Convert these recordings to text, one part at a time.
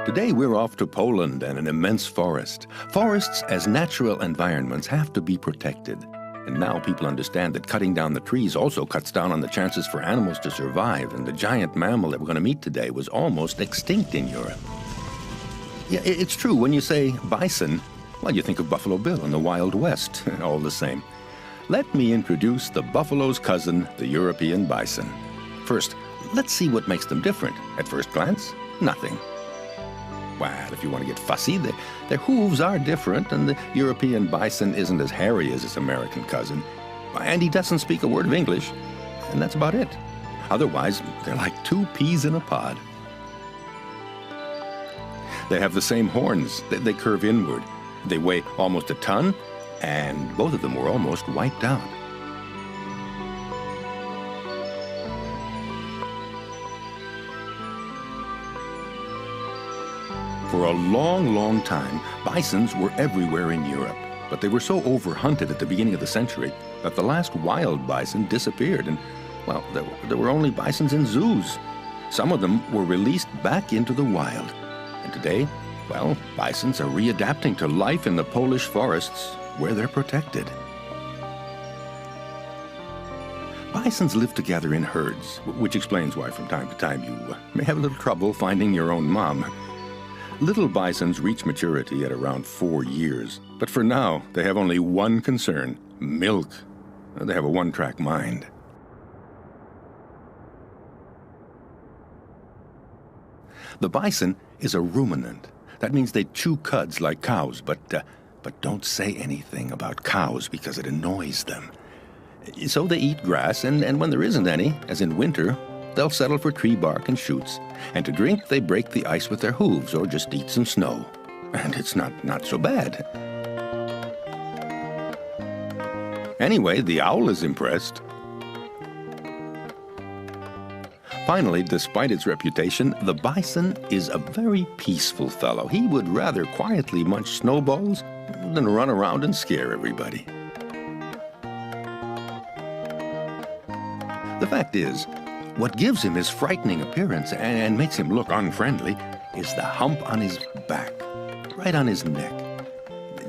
Today we're off to Poland and an immense forest. Forests as natural environments have to be protected. And now people understand that cutting down the trees also cuts down on the chances for animals to survive, and the giant mammal that we're going to meet today was almost extinct in Europe. Yeah, it's true. When you say bison, well, you think of Buffalo Bill in the Wild West, all the same. Let me introduce the buffalo's cousin, the European bison. First, let's see what makes them different. At first glance, nothing. Well, if you want to get fussy, their hooves are different, and the European bison isn't as hairy as his American cousin. And he doesn't speak a word of English, and that's about it. Otherwise, they're like two peas in a pod. They have the same horns. They curve inward. They weigh almost a ton, and both of them were almost wiped out. For a long, long time, bisons were everywhere in Europe, but they were so overhunted at the beginning of the century that the last wild bison disappeared, and, well, there were only bisons in zoos. Some of them were released back into the wild, and today, well, bisons are readapting to life in the Polish forests where they're protected. Bisons live together in herds, which explains why from time to time you may have a little trouble finding your own mom. Little bisons reach maturity at around 4 years, but for now, they have only one concern: milk. They have a one-track mind. The bison is a ruminant. That means they chew cuds like cows, but don't say anything about cows because it annoys them. So they eat grass, and when there isn't any, as in winter, they'll settle for tree bark and shoots. And to drink, they break the ice with their hooves or just eat some snow. And it's not so bad. Anyway, the owl is impressed. Finally, despite its reputation, the bison is a very peaceful fellow. He would rather quietly munch snowballs than run around and scare everybody. The fact is, what gives him his frightening appearance and makes him look unfriendly is the hump on his back, right on his neck.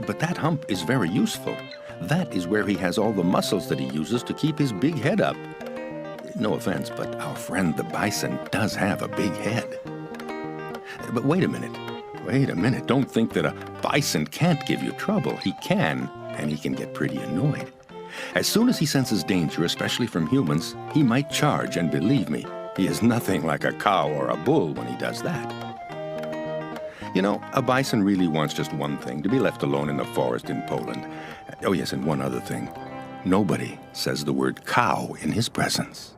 But that hump is very useful. That is where he has all the muscles that he uses to keep his big head up. No offense, but our friend the bison does have a big head. But wait a minute. Don't think that a bison can't give you trouble. He can, and he can get pretty annoyed. As soon as he senses danger, especially from humans, he might charge, and believe me, he is nothing like a cow or a bull when he does that. You know, a bison really wants just one thing: to be left alone in the forest in Poland. Oh yes, and one other thing. Nobody says the word cow in his presence.